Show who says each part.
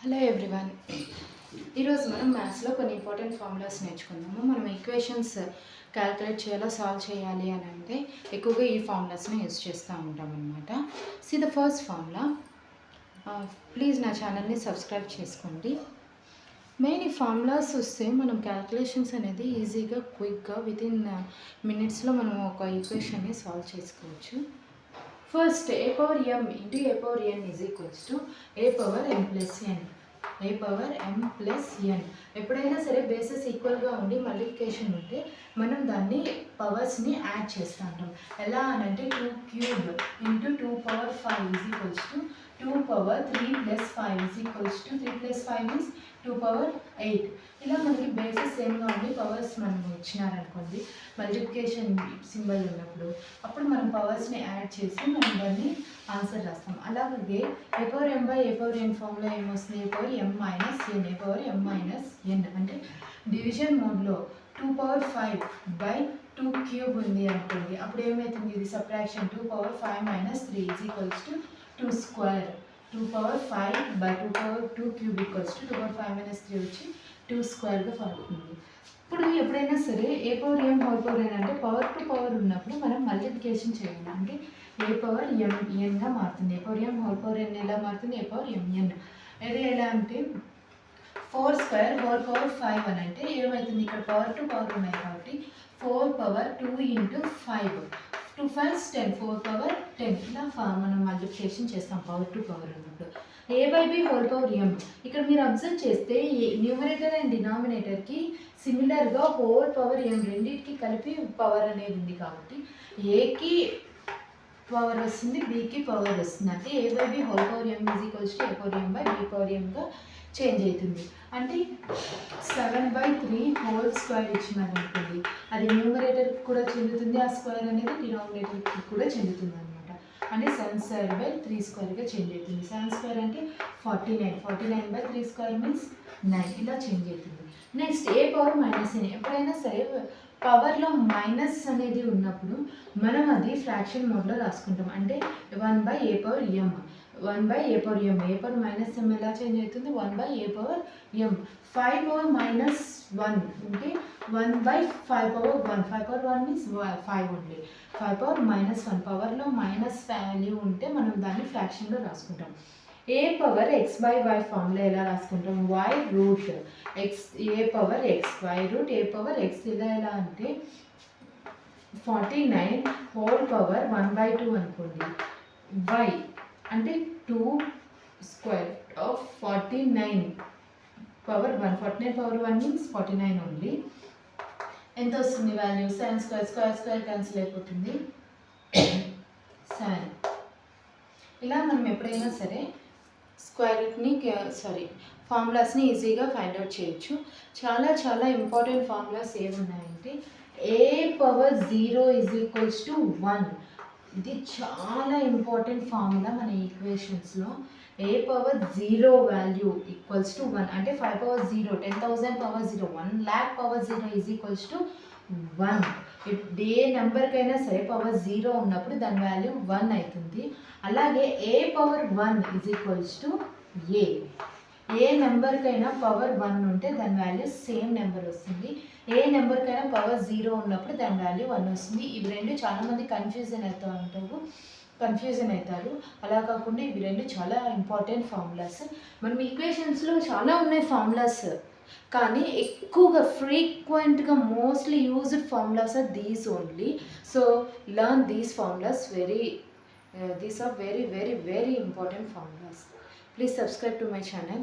Speaker 1: Hello everyone. ఈరోజు మనం మ్యాథ్స్లో కొన్ని ఇంపార్టెంట్ ఫార్ములాస్ నేర్చుకుందాము. మనం ఈక్వేషన్స్ క్యాలిక్యులేట్ చేయాలో సాల్వ్ చేయాలి అని అంటే ఎక్కువగా ఈ ఫార్ములాస్ని యూజ్ చేస్తూ ఉంటాం అనమాట. See the first formula. Please నా ఛానల్ని సబ్స్క్రైబ్ చేసుకోండి. మెయిన్ ఈ ఫార్ములాస్ వస్తే మనం క్యాలిక్యులేషన్స్ అనేది ఈజీగా క్విక్గా వితిన్ మినిట్స్లో మనం ఒక ఈక్వేషన్ని సాల్వ్ చేసుకోవచ్చు. First, a power m into a power n is equals to a power m plus n. a power m plus n. ఎప్పుడైనా సరే బేసెస్ ఈక్వల్గా ఉండి మల్టిప్లికేషన్ ఉంటే మనం దాన్ని పవర్స్ని యాడ్ చేస్తూ ఉంటాం. ఎలా అనంటే 2 cube into 2 power 5 is equals to 2 power 3 plus 5 is equals to 3 plus 5 is 2 power 8. ఇలా మనకి బేసెస్ సేమ్గా ఉండి పవర్స్ మనం ఇచ్చినారనుకోండి మల్టిప్లికేషన్ సింబల్ ఉన్నప్పుడు అప్పుడు మనం పవర్స్ని యాడ్ చేసి మనం దాన్ని ఆన్సర్ రాస్తాం. అలాగే ఏ power M by A power N formula ఏమొస్తుంది? A power M minus N. A power M minus N అంటే డివిజన్ మోడ్లో 2 power 5 by 2 cube ఉంది అనుకోండి, అప్పుడు ఏమవుతుంది? ఇది subtraction 2 power 5 minus 3 is equals to 2 square. 2 power 5 by 2 power 2 cube equals to 2 power 5 minus 3 వచ్చి 2 స్క్వేర్గా పడుతుంది. ఇప్పుడు ఎప్పుడైనా సరే ఏ పవర్ ఎం హోల్ పవర్ ఎన్ అంటే పవర్ టు పవర్ ఉన్నప్పుడు మనం మల్టిప్లికేషన్ చేయాలి. అంటే ఏ పవర్ ఎంఎన్గా మారుతుంది. ఏ పవర్ ఎం హోల్ పవర్ ఎన్ ఎలా మారుతుంది? ఏ పవర్ ఎంఎన్. అది ఎలా అంటే 4 స్క్వేర్ హోల్ పవర్ 5 అని అంటే ఏమవుతుంది? ఇక్కడ పవర్ టు పవర్ ఉన్నాయి కాబట్టి 4 power 2 into 5. 2 5 10. 4 power 10. ఇలా మనం మల్టిప్లికేషన్ చేస్తాం పవర్ టు పవర్ ఉన్నప్పుడు. ఏ బై బి హోల్ పవర్ ఎం. ఇక్కడ మీరు అబ్జర్వ్ చేస్తే న్యూమరేటర్ అండ్ డినామినేటర్కి సిమిలర్గా హోల్ పవర్ ఎం రెండింటికి కలిపి పవర్ అనేది ఉంది కాబట్టి ఏకి పవర్ వస్తుంది, బికి పవర్ వస్తుంది. అంటే A by B whole power M is equals to A power M by B power ఎంగా చేంజ్ అవుతుంది. అంటే 7/3 హోల్ స్క్వేర్ ఇచ్చినారనుకోండి, అది న్యూమరేటర్కి కూడా చెందుతుంది, ఆ స్క్వేర్ అనేది డినామినేటర్కి కూడా చెందుతుంది అనమాట. అంటే 7 స్క్వేర్ బై 3 స్క్వేర్గా చేంజ్ అవుతుంది. 7 స్క్వేర్ అంటే 49. 49/3 స్క్వేర్ మీన్స్ 9. ఇలా చేంజ్ అవుతుంది. నెక్స్ట్ ఏ పవర్ మైనస్ ఎన్. ఎప్పుడైనా సరే పవర్లో మైనస్ అనేది ఉన్నప్పుడు మనం అది ఫ్రాక్షన్ మోడ్లో రాసుకుంటాం. అంటే 1/a పవర్ ఎం. 1/a పవర్ ఎం. ఏ పవర్ మైనస్ ఎం ఎలా చేంజ్ అవుతుంది? 1/a పవర్ ఎం. 5 పవర్ మైనస్ 1 అంటే 1/5 power 1. 5 power 1 means 5 only. 5 power minus 1. పవర్లో మైనస్ వాల్యూ ఉంటే మనం దాన్ని ఫ్రాక్షన్లో రాసుకుంటాం. A power x by y formula ఎలా రాసుకుంటాం? Y root x. A power x y root a power x. ఇలా ఎలా అంటే 49 హోల్ పవర్ 1/2 అనుకోండి. వై అంటే 2 square of 49 power 1. 49 power 1 means 49 only. ఎంత వస్తుంది value? 7 square. Square square cancel అయిపోతుంది. 7. ఇలా మనం ఎప్పుడైనా సరే స్క్వేర్ రూట్ని ఫార్ములాస్ని ఈజీగా ఫైండ్ అవుట్ చేయొచ్చు. చాలా చాలా ఇంపార్టెంట్ ఫార్ములాస్ ఏమున్నాయంటే a power 0 is equals to 1. ఇది చాలా ఇంపార్టెంట్ ఫార్ములా మన ఈక్వేషన్స్లో. A power 0 value equals to 1 అంటే 5 power 0 10,000 power 0 1 lakh power 0 is equals to 1. ఏ నెంబర్కైనా సరే పవర్ 0 ఉన్నప్పుడు దాని వాల్యూ 1 అవుతుంది. అలాగే ఏ power 1 is equals to a. ఏ నెంబర్కైనా పవర్ 1 ఉంటే దాని వాల్యూ సేమ్ నెంబర్ వస్తుంది. ఏ నెంబర్కైనా పవర్ 0 ఉన్నప్పుడు దాని వాల్యూ 1 వస్తుంది. ఇవి రెండు చాలామంది కన్ఫ్యూజన్ అవుతారు. అలా కాకుండా ఇవి రెండు చాలా ఇంపార్టెంట్ ఫార్ములాస్. మనం ఈక్వేషన్స్లో చాలా ఉన్నాయి ఫార్ములాస్, కానీ ఎక్కువగా ఫ్రీక్వెంట్గా mostly used formulas are these only. So learn these formulas. These are very very very important formulas. Please subscribe to my channel.